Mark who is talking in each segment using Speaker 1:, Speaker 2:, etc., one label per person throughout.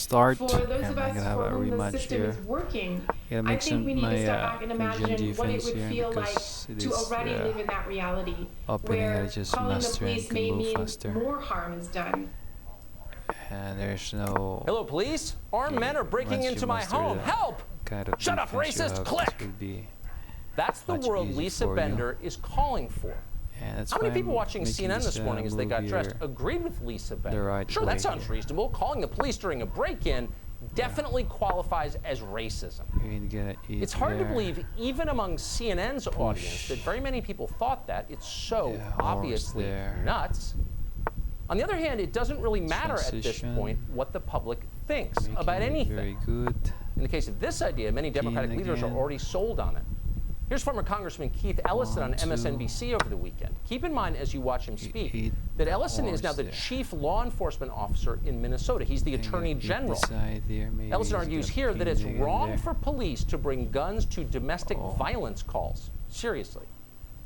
Speaker 1: start,
Speaker 2: For those
Speaker 1: and
Speaker 2: of
Speaker 1: I'm
Speaker 2: us
Speaker 1: gonna have
Speaker 2: for
Speaker 1: a
Speaker 2: whom the
Speaker 1: rematch
Speaker 2: system
Speaker 1: here.
Speaker 2: is working,
Speaker 1: Gonna
Speaker 2: I
Speaker 1: make
Speaker 2: think
Speaker 1: some
Speaker 2: we need to
Speaker 1: my
Speaker 2: step back and
Speaker 1: Indian
Speaker 2: imagine what it
Speaker 1: defense
Speaker 2: would
Speaker 1: here
Speaker 2: feel like
Speaker 1: because it
Speaker 2: to
Speaker 1: is
Speaker 2: already live in that reality,
Speaker 1: opening and I
Speaker 2: where
Speaker 1: just
Speaker 2: calling the
Speaker 1: master and
Speaker 2: police
Speaker 1: can
Speaker 2: may
Speaker 1: move
Speaker 2: mean
Speaker 1: faster.
Speaker 2: more harm is done.
Speaker 1: And there's no
Speaker 3: Hello, police. Armed men are breaking
Speaker 1: once you
Speaker 3: into my
Speaker 1: master
Speaker 3: home.
Speaker 1: that
Speaker 3: Help!
Speaker 1: kind of
Speaker 3: Shut up,
Speaker 1: defense you
Speaker 3: racist!
Speaker 1: have,
Speaker 3: Click!
Speaker 1: this will be
Speaker 3: That's the
Speaker 1: much
Speaker 3: world
Speaker 1: easy
Speaker 3: Lisa
Speaker 1: for you.
Speaker 3: Bender is calling for.
Speaker 1: and that's
Speaker 3: How many
Speaker 1: why
Speaker 3: people
Speaker 1: I'm
Speaker 3: watching
Speaker 1: making
Speaker 3: CNN this morning as they
Speaker 1: move
Speaker 3: got dressed
Speaker 1: here
Speaker 3: agreed with Lisa Bender?
Speaker 1: right
Speaker 3: Sure,
Speaker 1: way
Speaker 3: that sounds
Speaker 1: here.
Speaker 3: reasonable. Calling the police during a break-in definitely qualifies as racism.
Speaker 1: You ain't gonna eat
Speaker 3: It's hard to
Speaker 1: there.
Speaker 3: believe, even among CNN's audience, that very many people thought that. It's so
Speaker 1: Yeah,
Speaker 3: obviously
Speaker 1: there.
Speaker 3: nuts. On the other hand, it doesn't really matter at this
Speaker 1: Transition.
Speaker 3: point what the public thinks
Speaker 1: Making
Speaker 3: about
Speaker 1: it
Speaker 3: anything.
Speaker 1: very good.
Speaker 3: In the case of this idea, many Democratic leaders are
Speaker 1: again.
Speaker 3: already sold on it. Here's former Congressman Keith Ellison on
Speaker 1: 1, 2.
Speaker 3: MSNBC over the weekend. Keep in mind as you watch him speak
Speaker 1: eat
Speaker 3: that
Speaker 1: the
Speaker 3: Ellison is now
Speaker 1: horse
Speaker 3: the
Speaker 1: there.
Speaker 3: chief law enforcement officer in Minnesota. He's the
Speaker 1: I'm gonna
Speaker 3: attorney
Speaker 1: eat
Speaker 3: general.
Speaker 1: this side here. Maybe
Speaker 3: Ellison
Speaker 1: he's
Speaker 3: argues
Speaker 1: gonna
Speaker 3: here that it's
Speaker 1: pin it in
Speaker 3: wrong
Speaker 1: there.
Speaker 3: for police to bring guns to domestic
Speaker 1: Oh.
Speaker 3: violence calls. Seriously.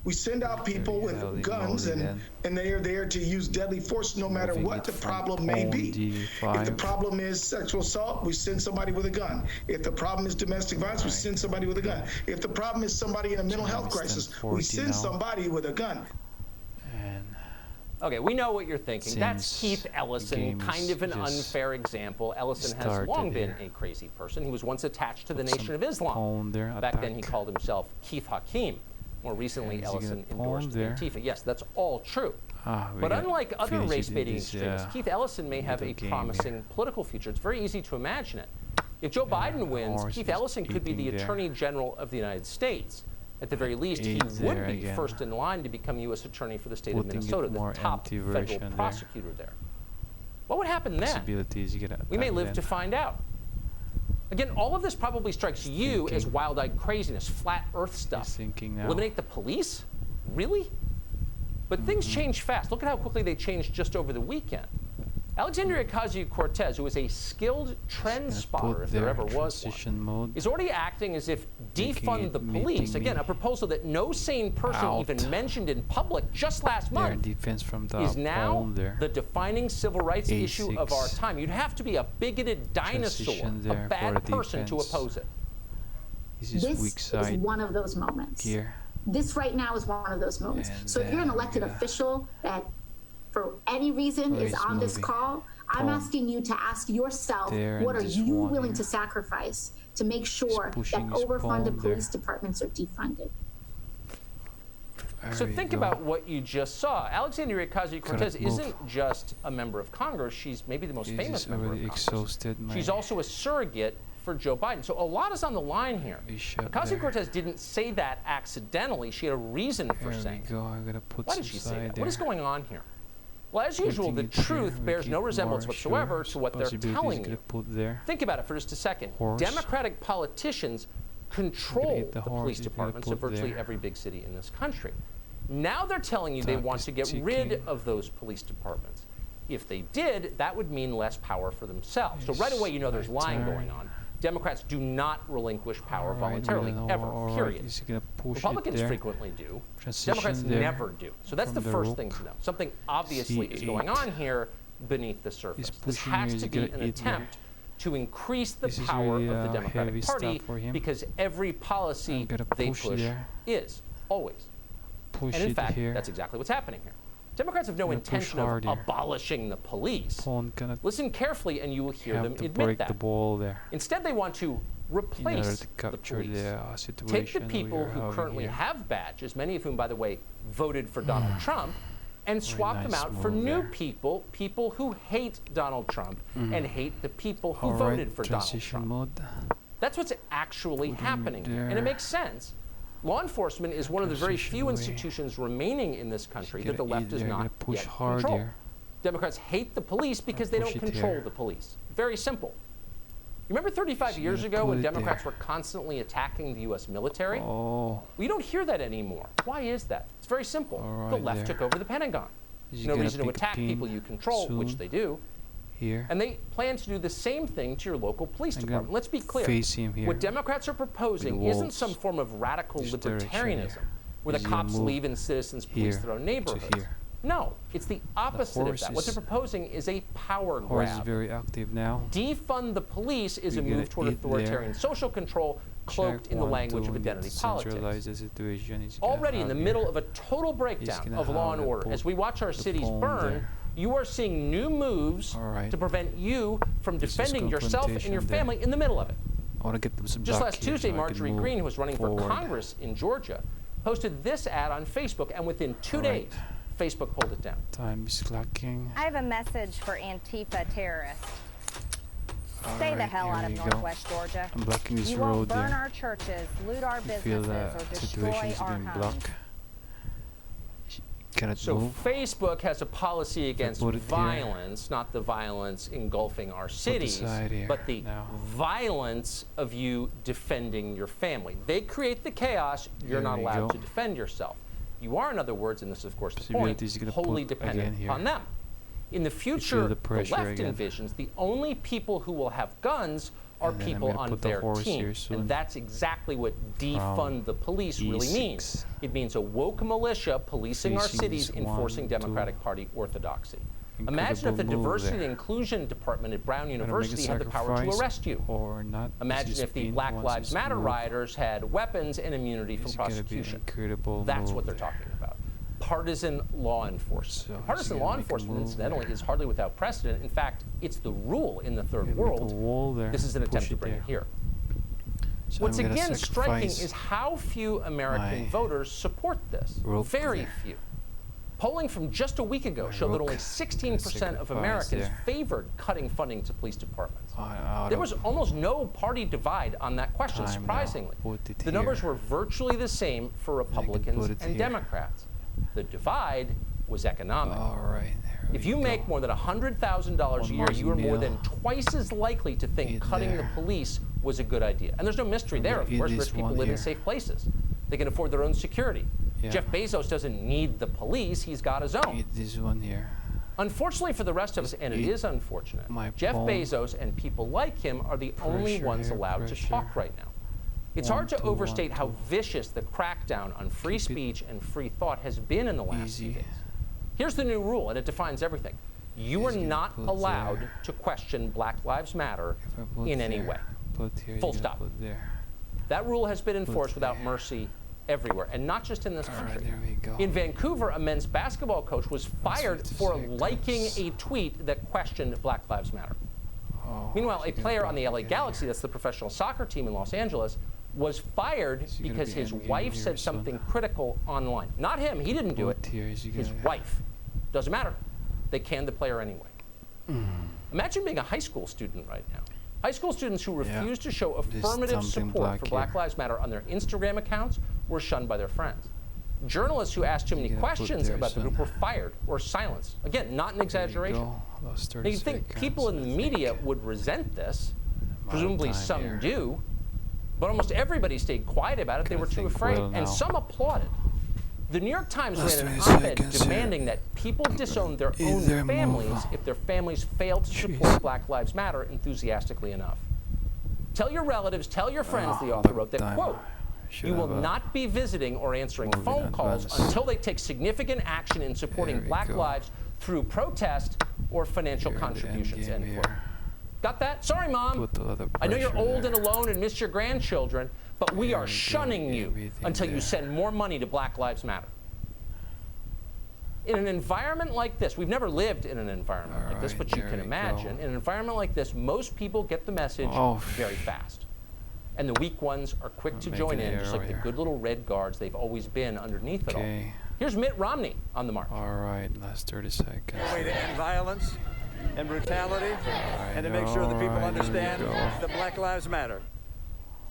Speaker 4: We send out people
Speaker 1: Very
Speaker 4: with
Speaker 1: holy
Speaker 4: guns
Speaker 1: moly,
Speaker 4: and they are there to use deadly force no matter
Speaker 1: Moving
Speaker 4: what
Speaker 1: it
Speaker 4: the
Speaker 1: from
Speaker 4: problem may
Speaker 1: pawn
Speaker 4: be.
Speaker 1: D5.
Speaker 4: If the problem is sexual assault, we send somebody with a gun. If the problem is domestic violence, we send somebody with a gun. If the problem is somebody in a mental health crisis, we
Speaker 1: 40
Speaker 4: send
Speaker 1: now.
Speaker 4: somebody with a gun.
Speaker 1: And
Speaker 3: Okay, we know what you're thinking. That's
Speaker 1: Since
Speaker 3: Keith
Speaker 1: the
Speaker 3: Ellison,
Speaker 1: game
Speaker 3: kind of an
Speaker 1: just
Speaker 3: unfair example. Ellison has
Speaker 1: started
Speaker 3: long been
Speaker 1: here.
Speaker 3: a crazy person. He was once attached to the
Speaker 1: Put some
Speaker 3: Nation of Islam.
Speaker 1: pawn there,
Speaker 3: Back then, he
Speaker 1: attack.
Speaker 3: called himself Keith Hakim. More recently,
Speaker 1: And is he gonna
Speaker 3: Ellison
Speaker 1: pawn
Speaker 3: endorsed
Speaker 1: there?
Speaker 3: Antifa. Yes, that's all true.
Speaker 1: we
Speaker 3: But
Speaker 1: gotta
Speaker 3: unlike other
Speaker 1: finish it in
Speaker 3: race-baiting
Speaker 1: this,
Speaker 3: extremists, Keith Ellison may have a
Speaker 1: middle game
Speaker 3: promising
Speaker 1: here.
Speaker 3: political future. It's very easy to imagine it. If Joe Biden wins,
Speaker 1: horse
Speaker 3: Keith
Speaker 1: is
Speaker 3: Ellison could be the
Speaker 1: eating there.
Speaker 3: Attorney General of the United States. At the very least, he
Speaker 1: Eight
Speaker 3: would
Speaker 1: there
Speaker 3: be
Speaker 1: again.
Speaker 3: first in line to become U.S. Attorney for the state of
Speaker 1: Putting it
Speaker 3: Minnesota, the
Speaker 1: more
Speaker 3: top
Speaker 1: empty
Speaker 3: federal
Speaker 1: version there.
Speaker 3: prosecutor there. What would happen then?
Speaker 1: possibilities you get.
Speaker 3: We may live to find out. Again, all of this probably strikes you as
Speaker 1: thinking.
Speaker 3: wild-eyed craziness, flat earth stuff.
Speaker 1: He's thinking now.
Speaker 3: Eliminate the police? Really? But things change fast. Look at how quickly they changed just over the weekend. Alexandria Ocasio-Cortez, who is a skilled trend
Speaker 1: Gonna
Speaker 3: spotter,
Speaker 1: put
Speaker 3: if there
Speaker 1: their
Speaker 3: ever was
Speaker 1: transition
Speaker 3: one,
Speaker 1: mode.
Speaker 3: is already acting as if
Speaker 1: Making
Speaker 3: defund
Speaker 1: it
Speaker 3: the
Speaker 1: meeting
Speaker 3: police, again,
Speaker 1: me
Speaker 3: a proposal that no sane person
Speaker 1: out.
Speaker 3: even mentioned in public just last
Speaker 1: Their
Speaker 3: month,
Speaker 1: defense from the
Speaker 3: is now
Speaker 1: pawn there.
Speaker 3: the defining civil rights issue of our
Speaker 1: A6.
Speaker 3: time. You'd have to be a bigoted dinosaur,
Speaker 1: Transition
Speaker 3: a
Speaker 1: there for
Speaker 3: bad
Speaker 1: the
Speaker 3: person to
Speaker 1: defense.
Speaker 3: oppose it.
Speaker 1: This is weak
Speaker 5: This is
Speaker 1: side
Speaker 5: one of those moments.
Speaker 1: here.
Speaker 5: This right now is one of those moments.
Speaker 1: And
Speaker 5: So if you're an
Speaker 1: then,
Speaker 5: elected
Speaker 1: yeah.
Speaker 5: official that for any reason
Speaker 1: Where
Speaker 5: is
Speaker 1: he's
Speaker 5: on this
Speaker 1: moving.
Speaker 5: call, I'm
Speaker 1: Pawn.
Speaker 5: asking you to ask yourself,
Speaker 1: There,
Speaker 5: what
Speaker 1: and
Speaker 5: are
Speaker 1: just
Speaker 5: you
Speaker 1: one
Speaker 5: willing
Speaker 1: here.
Speaker 5: to sacrifice to make sure that
Speaker 1: pushing his
Speaker 5: overfunded
Speaker 1: pawn there.
Speaker 5: police departments are defunded?
Speaker 3: So
Speaker 1: There we
Speaker 3: think
Speaker 1: go.
Speaker 3: about what you just saw. Alexandria Ocasio-Cortez
Speaker 1: Correct move.
Speaker 3: isn't just a member of Congress. She's maybe the most
Speaker 1: This
Speaker 3: famous
Speaker 1: is
Speaker 3: member of
Speaker 1: already
Speaker 3: Congress.
Speaker 1: exhausted.
Speaker 3: She's also a surrogate for Joe Biden. So a lot is on the line here.
Speaker 1: Bishop
Speaker 3: Ocasio-Cortez didn't say that accidentally. She had a reason for
Speaker 1: There we
Speaker 3: saying it.
Speaker 1: go. I'm gonna put
Speaker 3: Why
Speaker 1: some
Speaker 3: did she say
Speaker 1: side
Speaker 3: that?
Speaker 1: there.
Speaker 3: What is going on here? Well, as usual, the
Speaker 1: Putting it
Speaker 3: truth
Speaker 1: here,
Speaker 3: bears
Speaker 1: make
Speaker 3: no
Speaker 1: it
Speaker 3: resemblance
Speaker 1: more
Speaker 3: whatsoever
Speaker 1: sure.
Speaker 3: to what they're
Speaker 1: Possibilities
Speaker 3: telling
Speaker 1: gonna
Speaker 3: you.
Speaker 1: put there.
Speaker 3: Think about it for just a second.
Speaker 1: Horse.
Speaker 3: Democratic politicians control
Speaker 1: eat the
Speaker 3: the
Speaker 1: horse,
Speaker 3: police
Speaker 1: you gotta
Speaker 3: departments of
Speaker 1: put
Speaker 3: virtually
Speaker 1: there.
Speaker 3: every big city in this country. Now they're telling you they
Speaker 1: Clock
Speaker 3: want
Speaker 1: is
Speaker 3: to get rid
Speaker 1: ticking.
Speaker 3: of those police departments. If they did, that would mean less power for themselves. So right away, you know there's
Speaker 1: my
Speaker 3: lying
Speaker 1: turn.
Speaker 3: going on. Democrats do not relinquish power
Speaker 1: All right,
Speaker 3: voluntarily,
Speaker 1: we don't
Speaker 3: ever,
Speaker 1: know. All right,
Speaker 3: period.
Speaker 1: is he gonna push
Speaker 3: Republicans
Speaker 1: it there?
Speaker 3: frequently do.
Speaker 1: Transition
Speaker 3: Democrats
Speaker 1: there
Speaker 3: never do. So that's the
Speaker 1: from the
Speaker 3: first
Speaker 1: rope.
Speaker 3: thing to know. Something obviously is going
Speaker 1: C8.
Speaker 3: on here beneath the surface. This
Speaker 1: pushing
Speaker 3: has
Speaker 1: here,
Speaker 3: to
Speaker 1: he's
Speaker 3: be
Speaker 1: gonna
Speaker 3: an
Speaker 1: eat there.
Speaker 3: attempt to increase the
Speaker 1: This is
Speaker 3: power
Speaker 1: really,
Speaker 3: of the Democratic
Speaker 1: heavy
Speaker 3: Party
Speaker 1: stuff for him.
Speaker 3: because every policy
Speaker 1: I'm gonna
Speaker 3: they
Speaker 1: push
Speaker 3: push
Speaker 1: there.
Speaker 3: is, always.
Speaker 1: Push
Speaker 3: And in
Speaker 1: it
Speaker 3: fact,
Speaker 1: here.
Speaker 3: that's exactly what's happening here. Democrats have no
Speaker 1: Gonna push
Speaker 3: intention of
Speaker 1: hard here.
Speaker 3: abolishing the police.
Speaker 1: Pawn gonna
Speaker 3: Listen carefully and you will hear them
Speaker 1: have to
Speaker 3: admit
Speaker 1: break
Speaker 3: that.
Speaker 1: the ball there.
Speaker 3: Instead, they want to
Speaker 1: In order
Speaker 3: replace
Speaker 1: to
Speaker 3: the
Speaker 1: capture
Speaker 3: police.
Speaker 1: the
Speaker 3: Take the
Speaker 1: situation
Speaker 3: people
Speaker 1: we're
Speaker 3: who
Speaker 1: having
Speaker 3: currently
Speaker 1: here.
Speaker 3: have badges, many of whom, by the way, voted for Donald Trump, and swap them
Speaker 1: nice
Speaker 3: out for
Speaker 1: move
Speaker 3: new
Speaker 1: there.
Speaker 3: people who hate Donald Trump and hate the people who
Speaker 1: All
Speaker 3: voted
Speaker 1: right,
Speaker 3: for Donald
Speaker 1: transition
Speaker 3: Trump.
Speaker 1: mode.
Speaker 3: That's what's actually
Speaker 1: Putting
Speaker 3: happening here. And
Speaker 1: there.
Speaker 3: it makes sense. Law enforcement is one of the very
Speaker 1: Transition
Speaker 3: few
Speaker 1: way.
Speaker 3: institutions remaining in this country that the
Speaker 1: Gonna
Speaker 3: left
Speaker 1: eat
Speaker 3: does
Speaker 1: there,
Speaker 3: not
Speaker 1: gonna push
Speaker 3: yet
Speaker 1: hard
Speaker 3: control.
Speaker 1: here.
Speaker 3: Democrats hate the police because they
Speaker 1: push
Speaker 3: don't
Speaker 1: it
Speaker 3: control
Speaker 1: here.
Speaker 3: the police. Very simple. You remember 35
Speaker 1: So
Speaker 3: years
Speaker 1: gonna
Speaker 3: ago
Speaker 1: put
Speaker 3: when
Speaker 1: it
Speaker 3: Democrats
Speaker 1: there.
Speaker 3: were constantly attacking the U.S. military?
Speaker 1: Oh,
Speaker 3: Well, you don't hear that anymore. Why is that? It's very simple.
Speaker 1: All
Speaker 3: The
Speaker 1: right
Speaker 3: left
Speaker 1: there.
Speaker 3: took over the Pentagon.
Speaker 1: is he
Speaker 3: No
Speaker 1: gonna
Speaker 3: reason to
Speaker 1: pick
Speaker 3: attack
Speaker 1: pin
Speaker 3: people you control, which
Speaker 1: soon?
Speaker 3: they do.
Speaker 1: Here.
Speaker 3: And they plan to do the same thing to your local police
Speaker 1: I'm gonna
Speaker 3: department. Let's be clear.
Speaker 1: face him here.
Speaker 3: What Democrats are proposing
Speaker 1: With
Speaker 3: isn't
Speaker 1: walls.
Speaker 3: some form of radical
Speaker 1: This direction
Speaker 3: libertarianism
Speaker 1: here.
Speaker 3: where the
Speaker 1: He's gonna
Speaker 3: cops
Speaker 1: move
Speaker 3: leave and citizens police
Speaker 1: here
Speaker 3: their own
Speaker 1: to
Speaker 3: neighborhoods.
Speaker 1: here.
Speaker 3: No, it's the opposite of
Speaker 1: horse
Speaker 3: that. What they're
Speaker 1: is-
Speaker 3: proposing is a power
Speaker 1: Horse is
Speaker 3: grab.
Speaker 1: very active now.
Speaker 3: Defund the police is
Speaker 1: We
Speaker 3: a
Speaker 1: gotta
Speaker 3: move toward
Speaker 1: eat
Speaker 3: authoritarian
Speaker 1: there.
Speaker 3: social control cloaked in the language of identity politics.
Speaker 1: Centralize the situation. He's gonna
Speaker 3: Already in
Speaker 1: have
Speaker 3: the
Speaker 1: here.
Speaker 3: middle of a total breakdown
Speaker 1: gonna
Speaker 3: of law
Speaker 1: have
Speaker 3: and
Speaker 1: the
Speaker 3: order, as we watch our
Speaker 1: the
Speaker 3: cities
Speaker 1: phone
Speaker 3: burn,
Speaker 1: there.
Speaker 3: you are seeing new moves
Speaker 1: All right.
Speaker 3: to prevent you from
Speaker 1: This is
Speaker 3: defending yourself and your
Speaker 1: confrontation there.
Speaker 3: family in the middle of it.
Speaker 1: I want to get them some
Speaker 3: Just
Speaker 1: back
Speaker 3: last
Speaker 1: here
Speaker 3: Tuesday,
Speaker 1: so I can
Speaker 3: Marjorie
Speaker 1: move
Speaker 3: Greene, who was running
Speaker 1: forward.
Speaker 3: for Congress in Georgia, posted this ad on Facebook, and within 2
Speaker 1: All right.
Speaker 3: days, Facebook pulled it down.
Speaker 1: Time is slacking.
Speaker 6: I have a message for Antifa terrorists. Stay the
Speaker 1: Alright,
Speaker 6: hell
Speaker 1: here
Speaker 6: out of
Speaker 1: we go.
Speaker 6: Northwest Georgia.
Speaker 1: I'm blocking this
Speaker 6: You
Speaker 1: road
Speaker 6: won't burn
Speaker 1: there.
Speaker 6: our churches, loot our
Speaker 1: I feel
Speaker 6: businesses,
Speaker 1: that
Speaker 6: or
Speaker 1: situation
Speaker 6: destroy
Speaker 1: is
Speaker 6: our
Speaker 1: being
Speaker 6: homes.
Speaker 1: blocked. Cannot
Speaker 3: So
Speaker 1: move.
Speaker 3: Facebook has a policy against
Speaker 1: put it here.
Speaker 3: violence, not the violence engulfing our cities,
Speaker 1: side here
Speaker 3: but the
Speaker 1: now.
Speaker 3: violence of you defending your family. They create the chaos. You're
Speaker 1: There
Speaker 3: not
Speaker 1: we
Speaker 3: allowed
Speaker 1: go.
Speaker 3: to defend yourself. You are, in other words, and this is of course the point,
Speaker 1: Possibilities you're gonna
Speaker 3: wholly
Speaker 1: put
Speaker 3: dependent
Speaker 1: again here.
Speaker 3: upon them. In the future,
Speaker 1: the
Speaker 3: the
Speaker 1: pressure
Speaker 3: left
Speaker 1: again.
Speaker 3: envisions the only people who will have guns are
Speaker 1: And then I'm
Speaker 3: people
Speaker 1: gonna
Speaker 3: on
Speaker 1: put the
Speaker 3: their
Speaker 1: horse
Speaker 3: team.
Speaker 1: here soon.
Speaker 3: And that's exactly what defund the police really
Speaker 1: E6.
Speaker 3: means. It means a woke militia policing our
Speaker 1: Facing
Speaker 3: cities,
Speaker 1: this
Speaker 3: enforcing
Speaker 1: one,
Speaker 3: Democratic
Speaker 1: two.
Speaker 3: Party orthodoxy. Imagine if the
Speaker 1: Incredible move
Speaker 3: Diversity
Speaker 1: there.
Speaker 3: and Inclusion Department at Brown
Speaker 1: Gotta make a
Speaker 3: University had the power to
Speaker 1: sacrifice
Speaker 3: arrest you.
Speaker 1: or not.
Speaker 3: Imagine
Speaker 1: This is
Speaker 3: if the
Speaker 1: been
Speaker 3: Black
Speaker 1: once
Speaker 3: Lives
Speaker 1: it's
Speaker 3: Matter
Speaker 1: moved.
Speaker 3: rioters had weapons and immunity from
Speaker 1: It's gonna be an
Speaker 3: prosecution.
Speaker 1: incredible
Speaker 3: That's
Speaker 1: move
Speaker 3: what they're
Speaker 1: there.
Speaker 3: talking about. Partisan law enforcement.
Speaker 1: So he's
Speaker 3: Partisan
Speaker 1: gonna
Speaker 3: law
Speaker 1: make a
Speaker 3: enforcement,
Speaker 1: move
Speaker 3: incidentally,
Speaker 1: there.
Speaker 3: is hardly without precedent. In fact, it's the rule in the third
Speaker 1: Gonna make a
Speaker 3: world.
Speaker 1: wall there,
Speaker 3: This is an
Speaker 1: push
Speaker 3: attempt to
Speaker 1: it
Speaker 3: bring it
Speaker 1: there.
Speaker 3: here.
Speaker 1: So
Speaker 3: What's
Speaker 1: I'm gonna
Speaker 3: again striking
Speaker 1: sacrifice
Speaker 3: is how few American
Speaker 1: my
Speaker 3: voters support this.
Speaker 1: rope
Speaker 3: Very
Speaker 1: there.
Speaker 3: few. Polling from just a week ago
Speaker 1: My
Speaker 3: showed that
Speaker 1: rook.
Speaker 3: only 16% of
Speaker 1: Sacrifice
Speaker 3: Americans
Speaker 1: there.
Speaker 3: favored cutting funding to police departments.
Speaker 1: Out
Speaker 3: There
Speaker 1: of
Speaker 3: was almost no party divide on that question,
Speaker 1: time now.
Speaker 3: surprisingly.
Speaker 1: Put it
Speaker 3: The numbers
Speaker 1: here.
Speaker 3: were virtually the same for
Speaker 1: put
Speaker 3: Republicans
Speaker 1: it
Speaker 3: and
Speaker 1: here.
Speaker 3: Democrats. The divide was economic.
Speaker 1: All right. There
Speaker 3: If
Speaker 1: we
Speaker 3: you
Speaker 1: go.
Speaker 3: make more than $100,000 a
Speaker 1: One
Speaker 3: year, you are more
Speaker 1: meal.
Speaker 3: than twice as likely to think
Speaker 1: Eat
Speaker 3: cutting the
Speaker 1: there.
Speaker 3: police was a good idea. And there's no mystery there. Of
Speaker 1: eat
Speaker 3: course,
Speaker 1: this
Speaker 3: rich people
Speaker 1: one
Speaker 3: live in
Speaker 1: here.
Speaker 3: safe places. They can afford their own security.
Speaker 1: Yeah.
Speaker 3: Jeff Bezos doesn't need the police. He's got his own.
Speaker 1: Eat this one here.
Speaker 3: Unfortunately for the rest of us, and it
Speaker 1: eat
Speaker 3: is unfortunate,
Speaker 1: my
Speaker 3: Jeff
Speaker 1: palm.
Speaker 3: Bezos and people like him are the only
Speaker 1: Pressure
Speaker 3: ones
Speaker 1: here,
Speaker 3: allowed to
Speaker 1: pressure.
Speaker 3: talk right now. It's
Speaker 1: One,
Speaker 3: hard to
Speaker 1: two,
Speaker 3: overstate
Speaker 1: one,
Speaker 3: how
Speaker 1: two.
Speaker 3: vicious the crackdown on free
Speaker 1: Keep it
Speaker 3: speech and free thought has been in the last few
Speaker 1: easy.
Speaker 3: days. Here's the new rule, and it defines everything. You are
Speaker 1: He's gonna
Speaker 3: not
Speaker 1: put
Speaker 3: allowed
Speaker 1: there.
Speaker 3: to question Black Lives Matter
Speaker 1: If I put
Speaker 3: in any
Speaker 1: there,
Speaker 3: way.
Speaker 1: Put here.
Speaker 3: Full
Speaker 1: you're gonna
Speaker 3: stop.
Speaker 1: Put there.
Speaker 3: That rule has been enforced
Speaker 1: there.
Speaker 3: without mercy everywhere, and not just in this
Speaker 1: All right,
Speaker 3: country.
Speaker 1: there we go.
Speaker 3: In Vancouver, a men's basketball coach was fired for
Speaker 1: 50
Speaker 3: liking
Speaker 1: seconds.
Speaker 3: a tweet that questioned Black Lives Matter.
Speaker 1: Oh,
Speaker 3: Meanwhile, a
Speaker 1: she's gonna
Speaker 3: player on the
Speaker 1: block
Speaker 3: LA
Speaker 1: again
Speaker 3: Galaxy,
Speaker 1: here.
Speaker 3: that's the professional soccer team in Los Angeles, was fired
Speaker 1: Is he gonna
Speaker 3: because
Speaker 1: be
Speaker 3: his
Speaker 1: endgame
Speaker 3: wife
Speaker 1: here
Speaker 3: said
Speaker 1: soon?
Speaker 3: something critical online. Not him, he didn't do it.
Speaker 1: Put here. Is he
Speaker 3: His
Speaker 1: gonna-
Speaker 3: wife. Doesn't matter. They canned the player anyway.
Speaker 1: Hmm.
Speaker 3: Imagine being a high school student right now. High school students who
Speaker 1: Yeah.
Speaker 3: refuse to show
Speaker 1: There's
Speaker 3: affirmative
Speaker 1: something
Speaker 3: support
Speaker 1: black
Speaker 3: for Black
Speaker 1: here.
Speaker 3: Lives Matter on their Instagram accounts were shunned by their friends. Journalists who asked too many
Speaker 1: gonna put
Speaker 3: questions
Speaker 1: there,
Speaker 3: about the group
Speaker 1: son?
Speaker 3: were fired or silenced. Again, not an
Speaker 1: There you
Speaker 3: exaggeration.
Speaker 1: go. Lost
Speaker 3: Now
Speaker 1: 30
Speaker 3: you'd think
Speaker 1: seconds,
Speaker 3: people in
Speaker 1: I
Speaker 3: the
Speaker 1: think.
Speaker 3: media would resent this.
Speaker 1: of
Speaker 3: Presumably
Speaker 1: time
Speaker 3: some
Speaker 1: here.
Speaker 3: do. But almost everybody stayed quiet about it. They
Speaker 1: Gotta
Speaker 3: were too
Speaker 1: think
Speaker 3: afraid.
Speaker 1: well now.
Speaker 3: And some applauded. The New York Times
Speaker 1: Last
Speaker 3: ran an
Speaker 1: 20
Speaker 3: op-ed
Speaker 1: seconds here.
Speaker 3: demanding that people disown their own
Speaker 1: Either move.
Speaker 3: families if their families fail to support
Speaker 1: Jeez.
Speaker 3: Black Lives Matter enthusiastically enough. Tell your relatives, tell your friends,
Speaker 1: Oh,
Speaker 3: the author
Speaker 1: look,
Speaker 3: wrote, that,
Speaker 1: time.
Speaker 3: quote,
Speaker 1: Should
Speaker 3: you will
Speaker 1: have a
Speaker 3: not be visiting or answering
Speaker 1: move in
Speaker 3: phone calls
Speaker 1: advance.
Speaker 3: until they take significant action in supporting
Speaker 1: There we
Speaker 3: Black
Speaker 1: go.
Speaker 3: lives through protest or financial
Speaker 1: Here, the end
Speaker 3: contributions,
Speaker 1: game
Speaker 3: end quote.
Speaker 1: here.
Speaker 3: Got that? Sorry, Mom.
Speaker 1: Put a lot of
Speaker 3: I know you're
Speaker 1: pressure
Speaker 3: old
Speaker 1: there.
Speaker 3: and alone and miss your grandchildren, but we
Speaker 1: There
Speaker 3: are
Speaker 1: we go,
Speaker 3: shunning you
Speaker 1: everything
Speaker 3: until you
Speaker 1: there.
Speaker 3: send more money to Black Lives Matter. In an environment like this, we've never lived in an environment like this,
Speaker 1: Alright,
Speaker 3: but you
Speaker 1: there
Speaker 3: can
Speaker 1: we
Speaker 3: imagine,
Speaker 1: go.
Speaker 3: in an environment like this, most people get the message
Speaker 1: Oh.
Speaker 3: very fast. And the weak ones are quick to
Speaker 1: Make
Speaker 3: join
Speaker 1: an
Speaker 3: in, just
Speaker 1: arrow
Speaker 3: like the
Speaker 1: here.
Speaker 3: good little red guards they've always been underneath it all.
Speaker 1: Okay.
Speaker 3: Here's Mitt Romney on the march.
Speaker 1: All right. Last 30 seconds.
Speaker 7: way to end violence and brutality and to make sure that people
Speaker 1: Alright, here we
Speaker 7: understand
Speaker 1: go.
Speaker 7: that Black Lives Matter.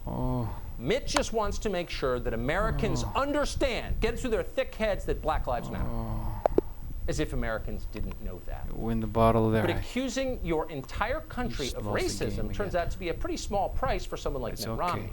Speaker 1: Oh.
Speaker 3: Mitt just wants to make sure that Americans understand, get it through their thick heads that Black Lives Matter. As if Americans didn't know that.
Speaker 1: Win the bottle there.
Speaker 3: But accusing your entire country
Speaker 1: Just
Speaker 3: of
Speaker 1: lost the game
Speaker 3: racism turns
Speaker 1: again.
Speaker 3: out to be a pretty small price for someone like
Speaker 1: It's
Speaker 3: Mitt
Speaker 1: okay.
Speaker 3: Romney.